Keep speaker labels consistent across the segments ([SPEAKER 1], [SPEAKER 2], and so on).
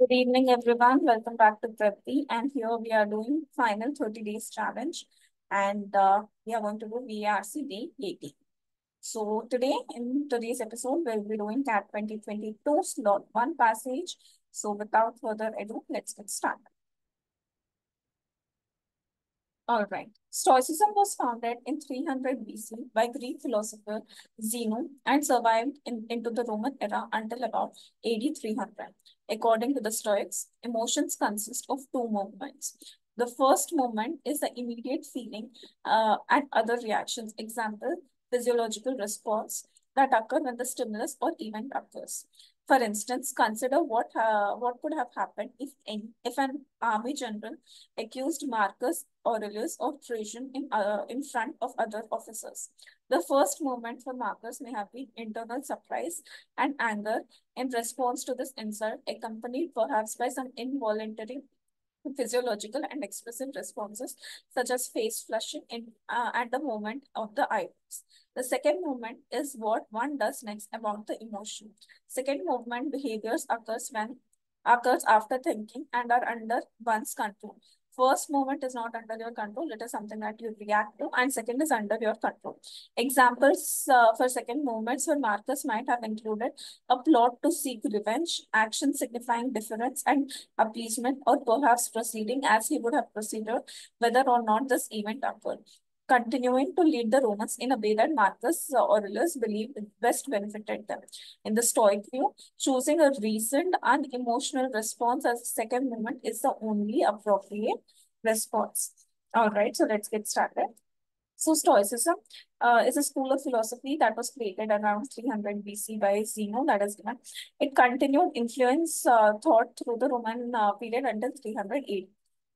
[SPEAKER 1] Good evening, everyone. Welcome back to Prati. And here we are doing final 30 days challenge. And we are going to do VRC day 80. So today, in today's episode, we'll be doing CAT 2022 slot 1 passage. So without further ado, let's get started. All right. Stoicism was founded in 300 BC by Greek philosopher Zeno and survived into the Roman era until about AD 300. According to the Stoics, emotions consist of two movements. The first movement is the immediate feeling and other reactions. Example, physiological response that occur when the stimulus or event occurs. For instance, consider what could have happened if an army general accused Marcus Aurelius of treason in front of other officers. The first moment for Marcus may have been internal surprise and anger in response to this insult, accompanied perhaps by some involuntary physiological and expressive responses such as face flushing at the moment of the eyebrows. The second movement is what one does next about the emotion. Second movement behaviors occurs after thinking and are under one's control. First movement is not under your control. It is something that you react to, and second is under your control. Examples for second movements where Marcus might have included a plot to seek revenge, action signifying deference and appeasement, or perhaps proceeding as he would have proceeded whether or not this event occurred. Continuing to lead the Romans in a way that Marcus Aurelius believed best benefited them. In the Stoic view, choosing a reasoned, unemotional response as a second movement is the only appropriate response. All right, so let's get started. So Stoicism is a school of philosophy that was created around 300 BC by Zeno, that is given. It continued influence thought through the Roman period until 308.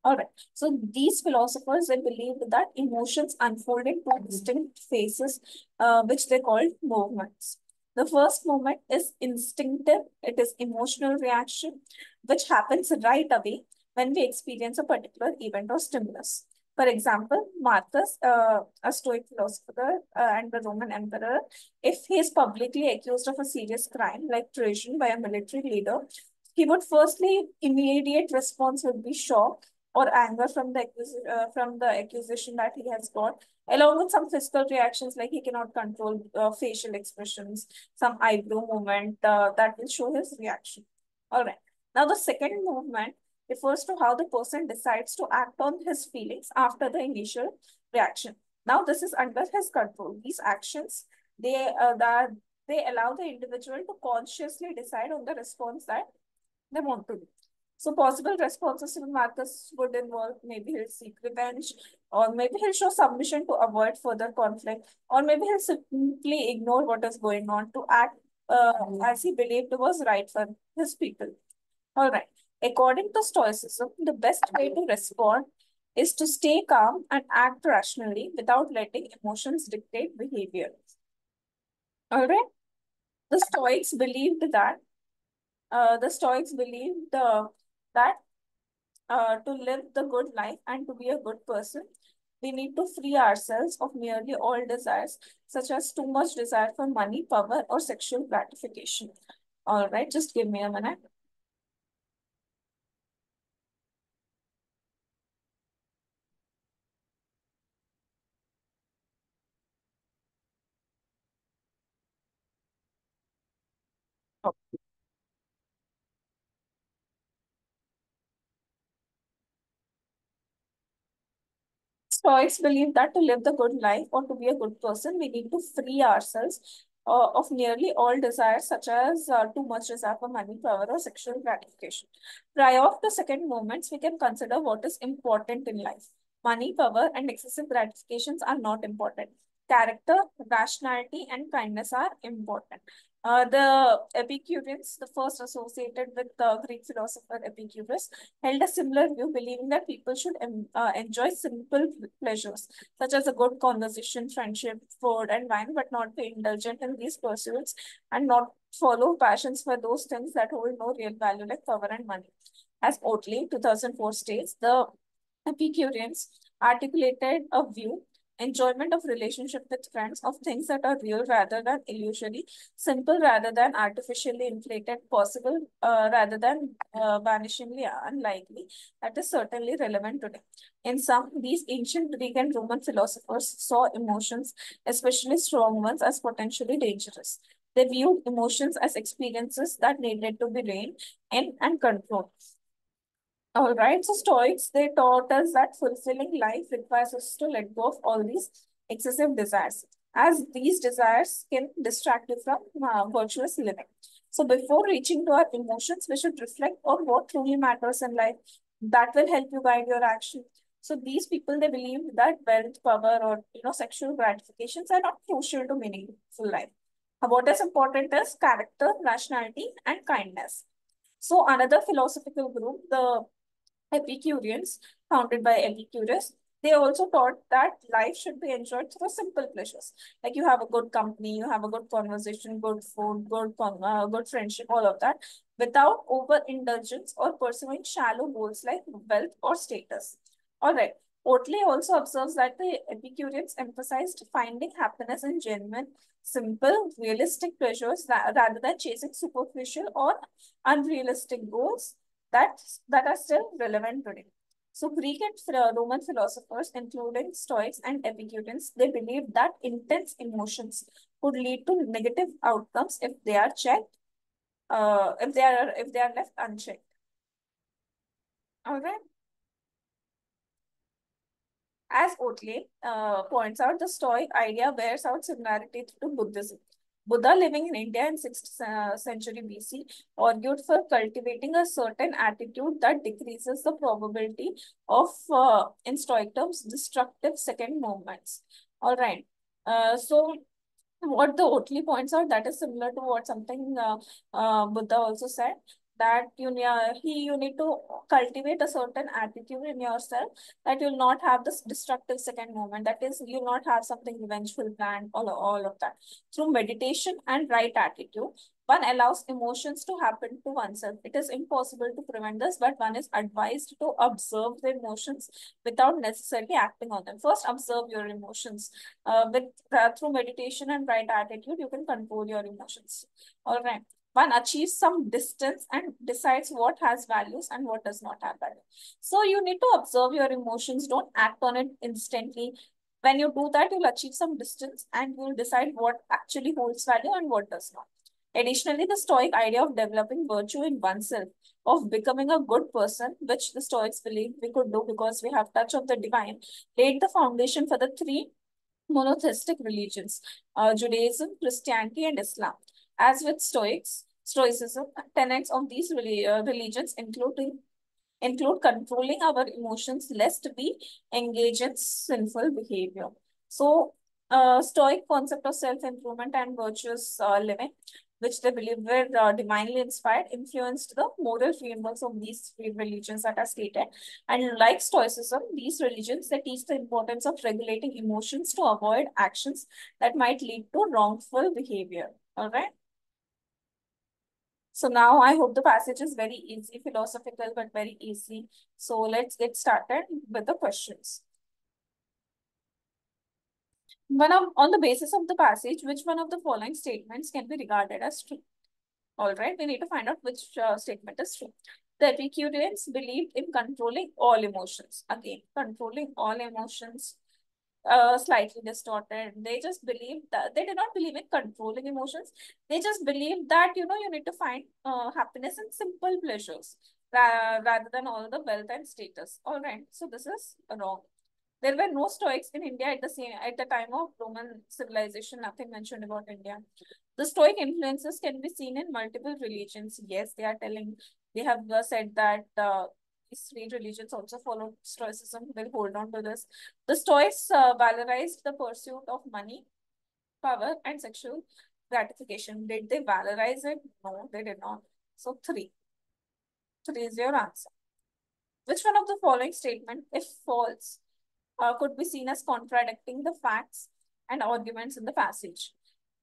[SPEAKER 1] All right. So these philosophers, they believed that emotions unfold in two distinct phases, which they called movements. The first movement is instinctive. It is emotional reaction, which happens right away when we experience a particular event or stimulus. For example, Marcus, a Stoic philosopher and the Roman emperor, if he is publicly accused of a serious crime like treason by a military leader, he would firstly, immediate response would be shock or anger from the accusation that he has got, along with some physical reactions like he cannot control facial expressions, some eyebrow movement that will show his reaction. All right. Now, the second movement refers to how the person decides to act on his feelings after the initial reaction. Now, this is under his control. These actions, that they allow the individual to consciously decide on the response that they want to do. So possible responses to Marcus would involve maybe he'll seek revenge, or maybe he'll show submission to avoid further conflict, or maybe he'll simply ignore what is going on to act as he believed was right for his people. All right. According to Stoicism, the best way to respond is to stay calm and act rationally without letting emotions dictate behavior. All right. The Stoics believed that the Stoics believed that to live the good life and to be a good person, we need to free ourselves of nearly all desires, such as too much desire for money, power, or sexual gratification. All right, just give me a minute. Stoics believe that to live the good life or to be a good person, we need to free ourselves of nearly all desires, such as too much desire for money, power, or sexual gratification. Prior to second moments, we can consider what is important in life. Money, power, and excessive gratifications are not important. Character, rationality, and kindness are important. The Epicureans, the first associated with the Greek philosopher Epicurus, held a similar view, believing that people should enjoy simple pleasures, such as a good conversation, friendship, food, and wine, but not be indulgent in these pursuits and not follow passions for those things that hold no real value, like power and money. As Oatley, 2004 states, the Epicureans articulated a view enjoyment of relationship with friends, of things that are real rather than illusory, simple rather than artificially inflated, possible rather than vanishingly unlikely. That is certainly relevant today. In some, these ancient Greek and Roman philosophers saw emotions, especially strong ones, as potentially dangerous. They viewed emotions as experiences that needed to be reined in and controlled. All right, so Stoics, they taught us that fulfilling life requires us to let go of all these excessive desires, as these desires can distract you from virtuous living. So before reaching to our emotions, we should reflect on what truly matters in life. That will help you guide your action. So these people, they believe that wealth, power, or sexual gratifications are not crucial to meaningful life. What is important is character, rationality, and kindness. So another philosophical group, the Epicureans, founded by Epicurus, they also taught that life should be enjoyed through simple pleasures. Like you have a good company, you have a good conversation, good food, good friendship, all of that, without overindulgence or pursuing shallow goals like wealth or status. All right. Oatley also observes that the Epicureans emphasized finding happiness in genuine, simple, realistic pleasures rather than chasing superficial or unrealistic goals that that are still relevant today. So Greek and Roman philosophers, including Stoics and Epicureans, they believed that intense emotions could lead to negative outcomes if they are checked, if they are left unchecked. All right. As Oatley points out, the Stoic idea bears out similarity to Buddhism. Buddha, living in India in 6th century BC, argued for cultivating a certain attitude that decreases the probability of, in Stoic terms, destructive second movements. All right. So what the Oatley points out, that is similar to what something Buddha also said, that you need to cultivate a certain attitude in yourself, that you'll not have this destructive second moment, that is you'll not have something revengeful planned, all of that. Through meditation and right attitude, one allows emotions to happen to oneself. It is impossible to prevent this, but one is advised to observe the emotions without necessarily acting on them. First, observe your emotions. Through meditation and right attitude, you can control your emotions. All right. One achieves some distance and decides what has values and what does not have value. So you need to observe your emotions. Don't act on it instantly. When you do that, you'll achieve some distance and you'll decide what actually holds value and what does not. Additionally, the Stoic idea of developing virtue in oneself, of becoming a good person, which the Stoics believed we could do because we have touch of the divine, laid the foundation for the three monotheistic religions, Judaism, Christianity, and Islam. As with Stoicism, tenets of these religions include controlling our emotions lest we engage in sinful behavior. So, Stoic concept of self-improvement and virtuous living, which they believe were divinely inspired, influenced the moral frameworks of these three religions that are stated. And like Stoicism, these religions, they teach the importance of regulating emotions to avoid actions that might lead to wrongful behavior. All right. So now I hope the passage is very easy, philosophical, but very easy. So let's get started with the questions. On the basis of the passage, which one of the following statements can be regarded as true? All right, we need to find out which statement is true. The Epicureans believed in controlling all emotions. Again, controlling all emotions, slightly distorted. They just believe that they did not believe in controlling emotions. They just believe that you need to find happiness in simple pleasures rather than all the wealth and status. All right, so this is wrong. There were no Stoics in India at the time of Roman civilization. Nothing mentioned about India. The Stoic influences can be seen in multiple religions. Yes, they have said that these three religions also follow Stoicism. Will hold on to this. The Stoics valorized the pursuit of money, power, and sexual gratification. Did they valorize it? No, they did not. So three. Three is your answer. Which one of the following statement, if false, could be seen as contradicting the facts and arguments in the passage?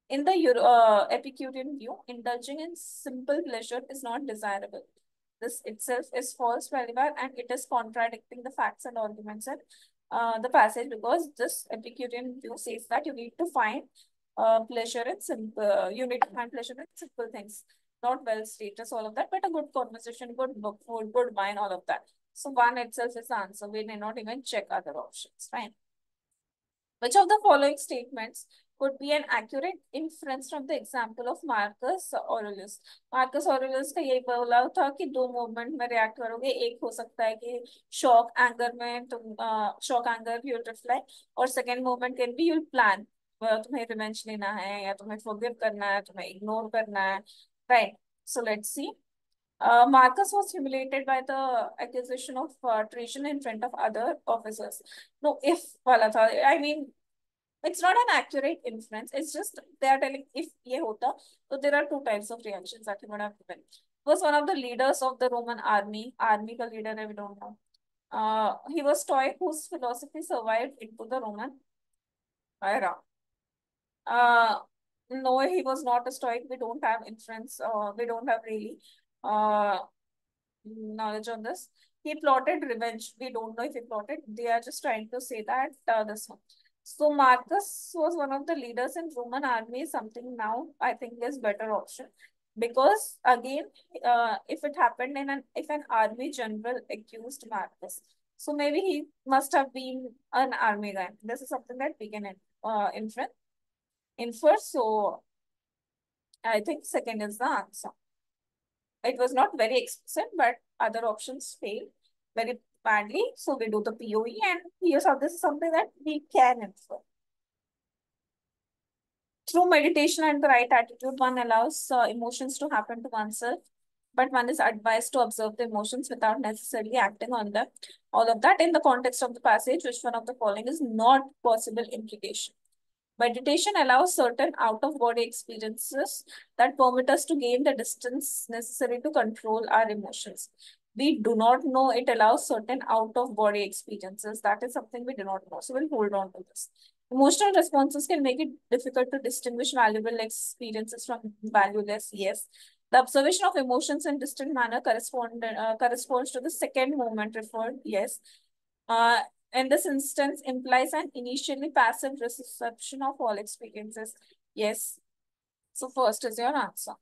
[SPEAKER 1] In the Epicurean view, indulging in simple pleasure is not desirable. This itself is false, Valivar, and it is contradicting the facts and arguments in the passage, because this Epicurean view says that you need to find pleasure in simple, you need to find pleasure in simple things, not wealth, status, all of that, but a good conversation, good book, food, good wine, all of that. So one itself is the answer. We may not even check other options. Fine. Which of the following statements could be an accurate inference from the example of Marcus Aurelius? Marcus Aurelius का यही बोला था कि दो movement में react करोगे, एक हो सकता है कि शॉक एंगर में तुम शॉक एंगर यू रिफ्लाई, और second movement can be you plan, तुम्हें रिवेंज लेना है या तुम्हें फॉरगिव करना है, तुम्हें इग्नोर करना है, right? So let's see. Marcus was humiliated by the accusation of treason in front of other officers. No, if wala tha. I mean, it's not an accurate inference. It's just they are telling if ye hota. So there are two types of reactions that he would have given. Was one of the leaders of the Roman army. Army ka leader hai, we don't know. He was Stoic, whose philosophy survived into the Roman era. Uh, no, he was not a Stoic. We don't have inference. We don't have really uh, knowledge on this. He plotted revenge. We don't know if he plotted. They are just trying to say that this one. So Marcus was one of the leaders in Roman army. Something now I think is better option, because again, if it happened in if an army general accused Marcus, so maybe he must have been an army guy. This is something that we can infer. So I think second is the answer. It was not very explicit, but other options failed very badly. So we do the POE, and here's how this is something that we can infer. Through meditation and the right attitude, one allows emotions to happen to oneself, but one is advised to observe the emotions without necessarily acting on them. All of that in the context of the passage, which one of the following is not possible implication. Meditation allows certain out-of-body experiences that permit us to gain the distance necessary to control our emotions. We do not know it allows certain out-of-body experiences. That is something we do not know. So we'll hold on to this. Emotional responses can make it difficult to distinguish valuable experiences from valueless. Yes. The observation of emotions in distant manner corresponds to the second moment referred. Yes. Uh, in this instance implies an initially passive reception of all experiences. Yes. So first is your answer.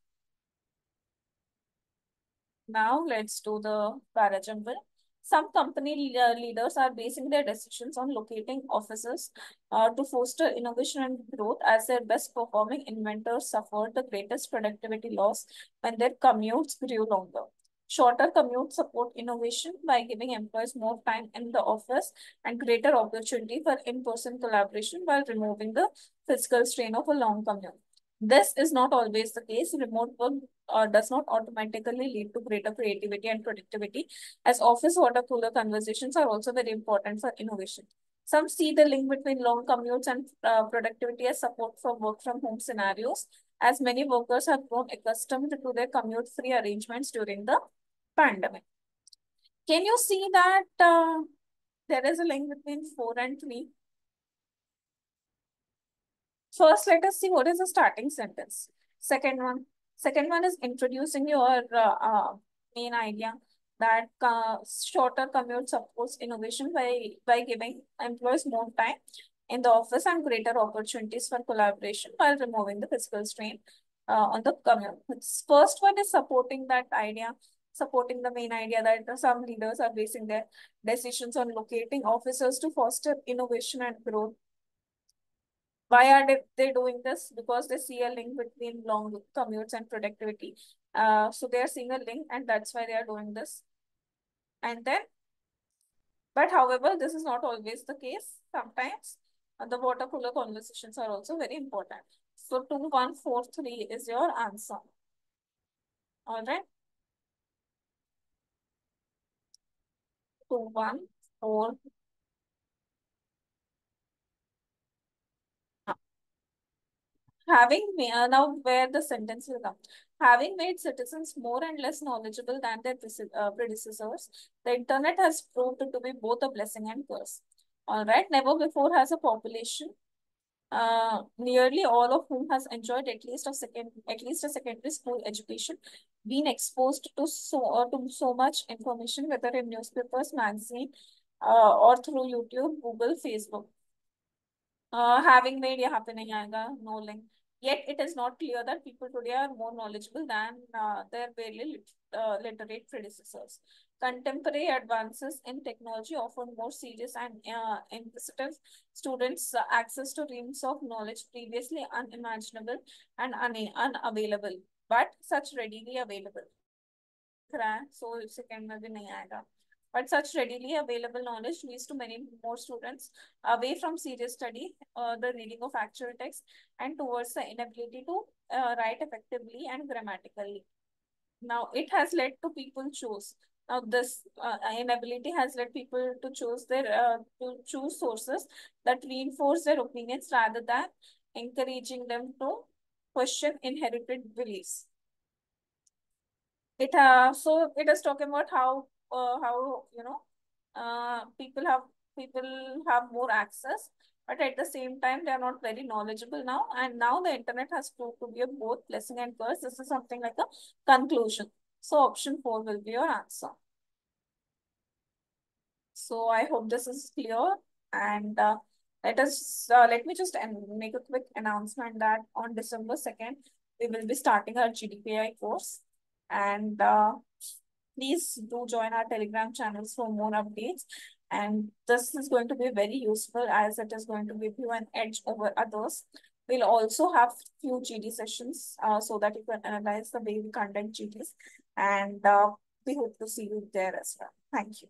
[SPEAKER 1] Now let's do the parajumble. Some company leaders are basing their decisions on locating offices to foster innovation and growth, as their best performing inventors suffered the greatest productivity loss when their commutes grew longer. Shorter commutes support innovation by giving employees more time in the office and greater opportunity for in-person collaboration while removing the physical strain of a long commute. This is not always the case. Remote work does not automatically lead to greater creativity and productivity, as office water cooler conversations are also very important for innovation. Some see the link between long commutes and productivity as support for work from home scenarios, as many workers have grown accustomed to their commute-free arrangements during the pandemic. Can you see that there is a link between 4 and 3? First, let us see what is the starting sentence. Second one is introducing your main idea that shorter commute supports innovation by giving employees more time in the office and greater opportunities for collaboration while removing the physical strain on the commute. First one is supporting that idea, supporting the main idea that some leaders are basing their decisions on locating officers to foster innovation and growth. Why are they doing this? Because they see a link between long commutes and productivity. So they are seeing a link, and that's why they are doing this. And then, but however, this is not always the case. Sometimes the water cooler conversations are also very important. So 2143 is your answer. All right. 2143. Having now where the sentence will come. Having made citizens more and less knowledgeable than their predecessors, the internet has proved to be both a blessing and curse. All right, never before has a population, nearly all of whom has enjoyed at least a secondary school education, been exposed to so much information, whether in newspapers, magazine, or through YouTube, Google, Facebook. Having made यहाँ पे नहीं आएगा, no link. Yet it is not clear that people today are more knowledgeable than their barely literate predecessors. Contemporary advances in technology offer more serious and inquisitive students access to reams of knowledge previously unimaginable and unavailable, but such readily available. So second में भी नहीं आएगा. But such readily available knowledge leads to many more students away from serious study, the reading of actual text, and towards the inability to write effectively and grammatically. Now, it has led to people choose. Now, this inability has led people to choose sources that reinforce their opinions rather than encouraging them to question inherited beliefs. So it is talking about how people have more access, but at the same time they are not very knowledgeable now, and now the internet has proved to be a both blessing and curse. This is something like a conclusion. So option 4 will be your answer. So I hope this is clear, and let me just make a quick announcement that on December 2nd we will be starting our GDPI course, and please do join our Telegram channels for more updates. And this is going to be very useful as it is going to give you an edge over others. We'll also have few GD sessions so that you can analyze the way we conduct GDs, and we hope to see you there as well. Thank you.